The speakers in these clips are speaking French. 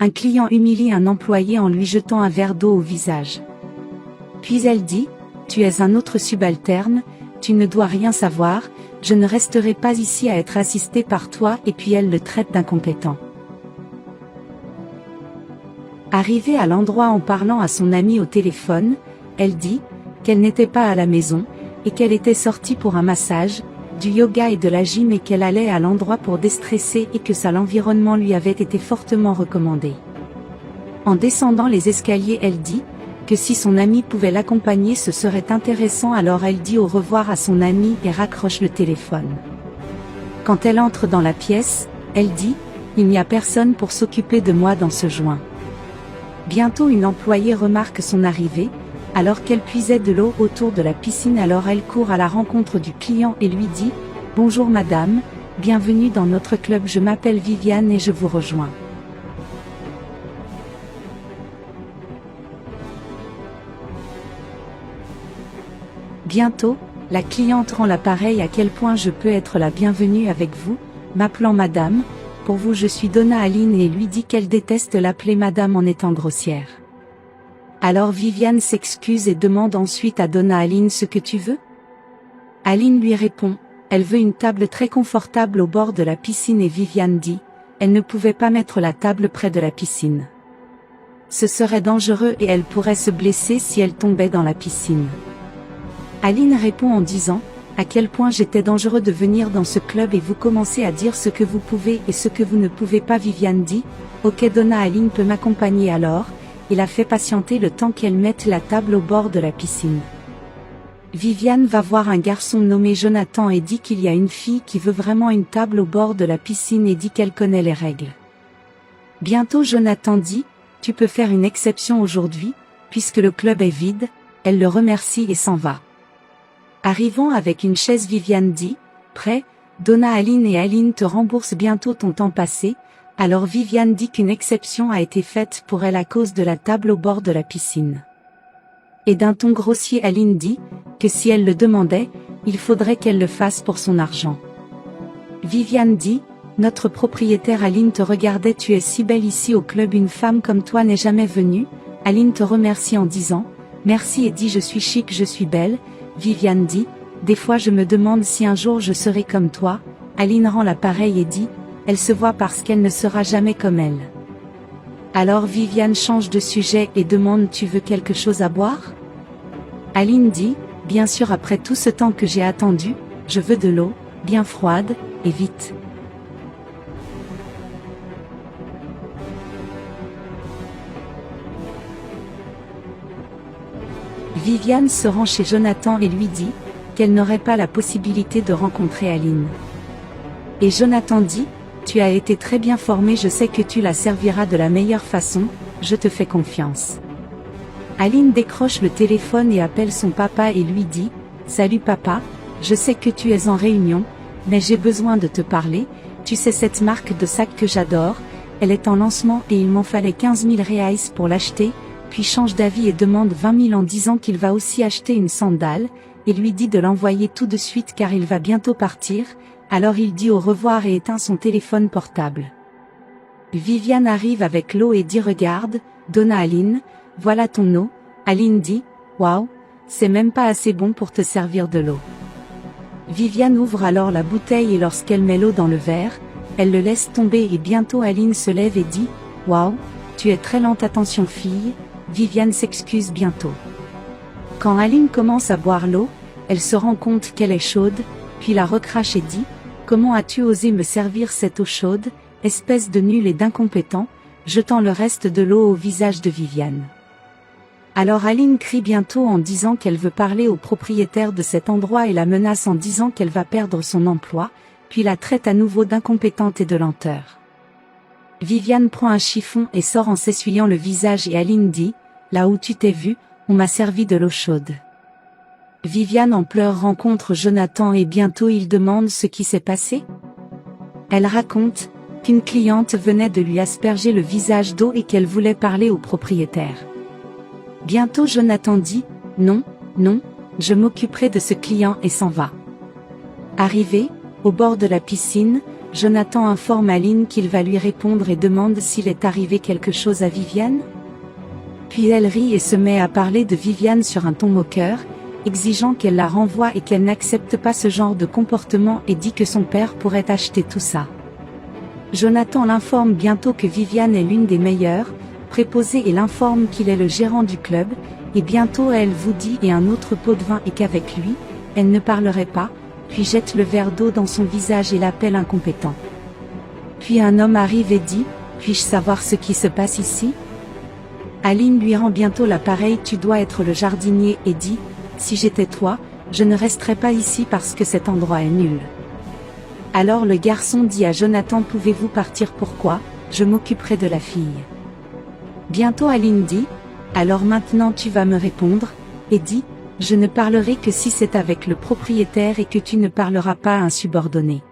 Un client humilie un employé en lui jetant un verre d'eau au visage. Puis elle dit, « Tu es un autre subalterne, tu ne dois rien savoir, je ne resterai pas ici à être assistée par toi » et puis elle le traite d'incompétent. Arrivée à l'endroit en parlant à son amie au téléphone, elle dit qu'elle n'était pas à la maison, et qu'elle était sortie pour un massage, du yoga et de la gym et qu'elle allait à l'endroit pour déstresser et que ça l'environnement lui avait été fortement recommandé. En descendant les escaliers elle dit que si son amie pouvait l'accompagner ce serait intéressant alors elle dit au revoir à son amie et raccroche le téléphone. Quand elle entre dans la pièce, elle dit « Il n'y a personne pour s'occuper de moi dans ce joint ». Bientôt une employée remarque son arrivée, alors qu'elle puisait de l'eau autour de la piscine alors elle court à la rencontre du client et lui dit « Bonjour madame, bienvenue dans notre club je m'appelle Viviane et je vous rejoins ». Bientôt, la cliente rend l'appareil à quel point je peux être la bienvenue avec vous, m'appelant madame, pour vous je suis Donna Aline et lui dit qu'elle déteste l'appeler madame en étant grossière. Alors Viviane s'excuse et demande ensuite à Donna Aline ce que tu veux. Aline lui répond, elle veut une table très confortable au bord de la piscine et Viviane dit, elle ne pouvait pas mettre la table près de la piscine. Ce serait dangereux et elle pourrait se blesser si elle tombait dans la piscine. Aline répond en disant, à quel point j'étais dangereux de venir dans ce club et vous commencez à dire ce que vous pouvez et ce que vous ne pouvez pas. Viviane dit, ok Donna Aline peut m'accompagner alors, et la fait patienter le temps qu'elle mette la table au bord de la piscine. Viviane va voir un garçon nommé Jonathan et dit qu'il y a une fille qui veut vraiment une table au bord de la piscine et dit qu'elle connaît les règles. Bientôt Jonathan dit, tu peux faire une exception aujourd'hui, puisque le club est vide, elle le remercie et s'en va. Arrivant avec une chaise Viviane dit, prêt, Donna Aline et Aline te remboursent bientôt ton temps passé, alors Viviane dit qu'une exception a été faite pour elle à cause de la table au bord de la piscine. Et d'un ton grossier Aline dit, que si elle le demandait, il faudrait qu'elle le fasse pour son argent. Viviane dit, notre propriétaire Aline te regardait tu es si belle ici au club une femme comme toi n'est jamais venue, Aline te remercie en disant, merci et dit je suis chic je suis belle, Viviane dit, des fois je me demande si un jour je serai comme toi, Aline rend l'appareil et dit, elle se voit parce qu'elle ne sera jamais comme elle. Alors Viviane change de sujet et demande tu veux quelque chose à boire? Aline dit, bien sûr après tout ce temps que j'ai attendu, je veux de l'eau, bien froide, et vite. Viviane se rend chez Jonathan et lui dit, qu'elle n'aurait pas la possibilité de rencontrer Aline. Et Jonathan dit, tu as été très bien formé je sais que tu la serviras de la meilleure façon, je te fais confiance. Aline décroche le téléphone et appelle son papa et lui dit, salut papa, je sais que tu es en réunion, mais j'ai besoin de te parler, tu sais cette marque de sac que j'adore, elle est en lancement et il m'en fallait 15 000 reais pour l'acheter, puis change d'avis et demande 20 000 en disant qu'il va aussi acheter une sandale, et lui dit de l'envoyer tout de suite car il va bientôt partir, alors il dit au revoir et éteint son téléphone portable. Viviane arrive avec l'eau et dit regarde, Donna Aline, voilà ton eau, Aline dit, waouh, c'est même pas assez bon pour te servir de l'eau. Viviane ouvre alors la bouteille et lorsqu'elle met l'eau dans le verre, elle le laisse tomber et bientôt Aline se lève et dit, waouh, tu es très lente attention fille, Viviane s'excuse bientôt. Quand Aline commence à boire l'eau, elle se rend compte qu'elle est chaude, puis la recrache et dit, comment as-tu osé me servir cette eau chaude, espèce de nul et d'incompétent, jetant le reste de l'eau au visage de Viviane. Alors Aline crie bientôt en disant qu'elle veut parler au propriétaire de cet endroit et la menace en disant qu'elle va perdre son emploi, puis la traite à nouveau d'incompétente et de lenteur. Viviane prend un chiffon et sort en s'essuyant le visage et Aline dit, là où tu t'es vue, on m'a servi de l'eau chaude. Viviane en pleurs rencontre Jonathan et bientôt il demande ce qui s'est passé. Elle raconte qu'une cliente venait de lui asperger le visage d'eau et qu'elle voulait parler au propriétaire. Bientôt Jonathan dit, non, je m'occuperai de ce client et s'en va. Arrivé, au bord de la piscine, Jonathan informe Aline qu'il va lui répondre et demande s'il est arrivé quelque chose à Viviane. Puis elle rit et se met à parler de Viviane sur un ton moqueur, exigeant qu'elle la renvoie et qu'elle n'accepte pas ce genre de comportement et dit que son père pourrait acheter tout ça. Jonathan l'informe bientôt que Viviane est l'une des meilleures, préposée et l'informe qu'il est le gérant du club, et bientôt elle vous dit et un autre pot de vin et qu'avec lui, elle ne parlerait pas, puis jette le verre d'eau dans son visage et l'appelle incompétent. Puis un homme arrive et dit « Puis-je savoir ce qui se passe ici ?» Aline lui rend bientôt l'appareil « Tu dois être le jardinier » et dit « Si j'étais toi, je ne resterais pas ici parce que cet endroit est nul. » Alors le garçon dit à Jonathan « Pouvez-vous partir? Pourquoi? Je m'occuperai de la fille. » Bientôt Aline dit « Alors maintenant tu vas me répondre » et dit « Je ne parlerai que si c'est avec le propriétaire et que tu ne parleras pas à un subordonné. »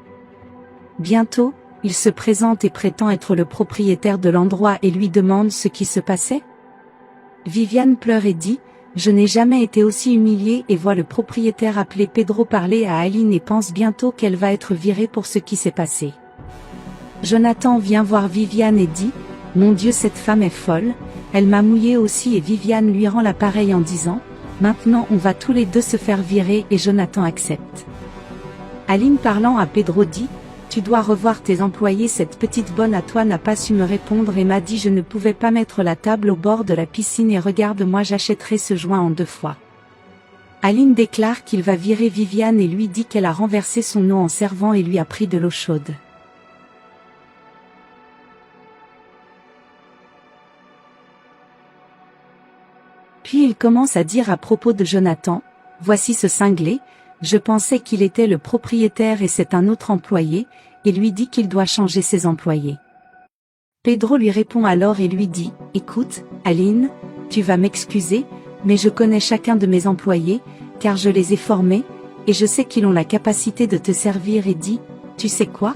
Bientôt, il se présente et prétend être le propriétaire de l'endroit et lui demande ce qui se passait. Viviane pleure et dit « Je n'ai jamais été aussi humiliée » et voit le propriétaire appeler Pedro parler à Aline et pense bientôt qu'elle va être virée pour ce qui s'est passé. Jonathan vient voir Viviane et dit « Mon Dieu, cette femme est folle, elle m'a mouillé aussi » et Viviane lui rend l'appareil en disant « Maintenant on va tous les deux se faire virer » et Jonathan accepte. Aline parlant à Pedro dit « Tu dois revoir tes employés, cette petite bonne à toi n'a pas su me répondre et m'a dit je ne pouvais pas mettre la table au bord de la piscine et regarde-moi j'achèterai ce joint en 2 fois. » Aline déclare qu'il va virer Viviane et lui dit qu'elle a renversé son eau en servant et lui a pris de l'eau chaude. Puis il commence à dire à propos de Jonathan « Voici ce cinglé, je pensais qu'il était le propriétaire et c'est un autre employé » et lui dit qu'il doit changer ses employés. Pedro lui répond alors et lui dit « Écoute, Aline, tu vas m'excuser, mais je connais chacun de mes employés, car je les ai formés, et je sais qu'ils ont la capacité de te servir et dit « Tu sais quoi?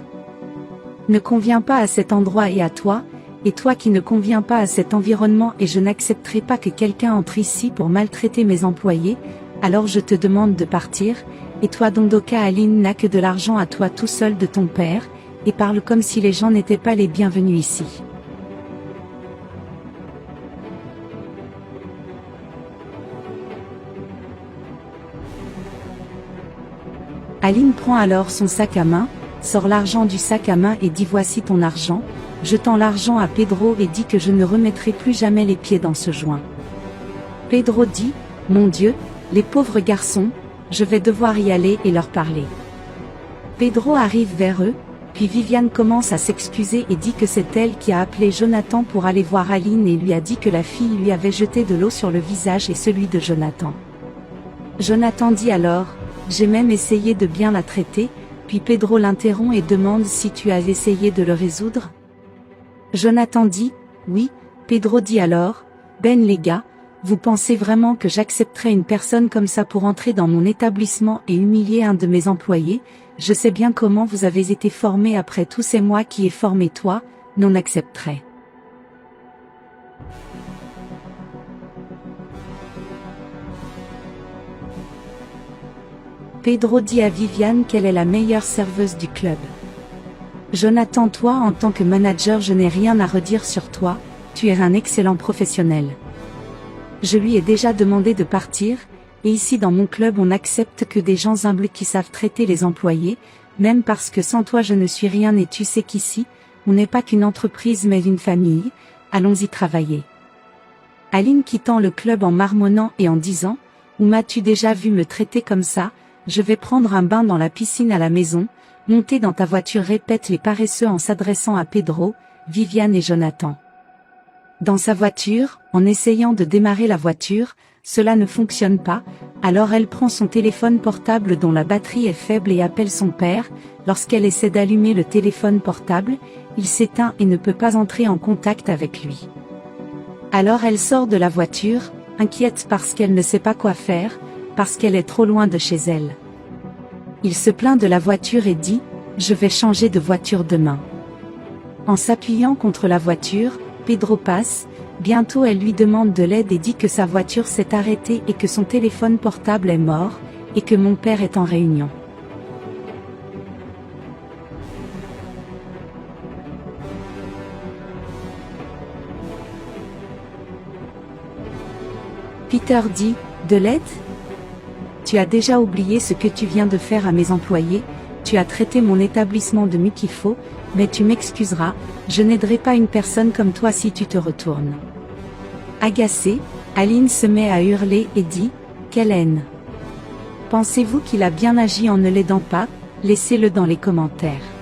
Ne conviens pas à cet endroit et à toi, et toi qui ne conviens pas à cet environnement et je n'accepterai pas que quelqu'un entre ici pour maltraiter mes employés, alors je te demande de partir, et toi Dondoka Aline n'a que de l'argent à toi tout seul de ton père, et parle comme si les gens n'étaient pas les bienvenus ici. » Aline prend alors son sac à main, sort l'argent du sac à main et dit « Voici ton argent », jetant l'argent à Pedro et dit que je ne remettrai plus jamais les pieds dans ce joint. Pedro dit « Mon Dieu, les pauvres garçons, je vais devoir y aller et leur parler. » Pedro arrive vers eux, puis Viviane commence à s'excuser et dit que c'est elle qui a appelé Jonathan pour aller voir Aline et lui a dit que la fille lui avait jeté de l'eau sur le visage et celui de Jonathan. Jonathan dit alors « J'ai même essayé de bien la traiter », puis Pedro l'interrompt et demande si tu as essayé de le résoudre. Jonathan dit « Oui », Pedro dit alors « Ben les gars, vous pensez vraiment que j'accepterais une personne comme ça pour entrer dans mon établissement et humilier un de mes employés? Je sais bien comment vous avez été formé après tous ces mois qui ai formé toi, non accepterait. » Pedro dit à Viviane qu'elle est la meilleure serveuse du club. Jonathan, toi en tant que manager je n'ai rien à redire sur toi, tu es un excellent professionnel. Je lui ai déjà demandé de partir, et ici dans mon club on n'accepte que des gens humbles qui savent traiter les employés, même parce que sans toi je ne suis rien et tu sais qu'ici, on n'est pas qu'une entreprise mais une famille, allons-y travailler. Aline quittant le club en marmonnant et en disant « Où m'as-tu déjà vu me traiter comme ça? Je vais prendre un bain dans la piscine à la maison, monter dans ta voiture » répètent les paresseux en s'adressant à Pedro, Viviane et Jonathan. Dans sa voiture, en essayant de démarrer la voiture, cela ne fonctionne pas, alors elle prend son téléphone portable dont la batterie est faible et appelle son père. Lorsqu'elle essaie d'allumer le téléphone portable, il s'éteint et ne peut pas entrer en contact avec lui. Alors elle sort de la voiture, inquiète parce qu'elle ne sait pas quoi faire, parce qu'elle est trop loin de chez elle. Il se plaint de la voiture et dit « Je vais changer de voiture demain. » En s'appuyant contre la voiture, Pedro passe, bientôt elle lui demande de l'aide et dit que sa voiture s'est arrêtée et que son téléphone portable est mort, et que mon père est en réunion. Peter dit, de l'aide? Tu as déjà oublié ce que tu viens de faire à mes employés, tu as traité mon établissement de Mikifo, mais tu m'excuseras, je n'aiderai pas une personne comme toi si tu te retournes. Agacée, Aline se met à hurler et dit, quelle haine! Pensez-vous qu'il a bien agi en ne l'aidant pas? Laissez-le dans les commentaires.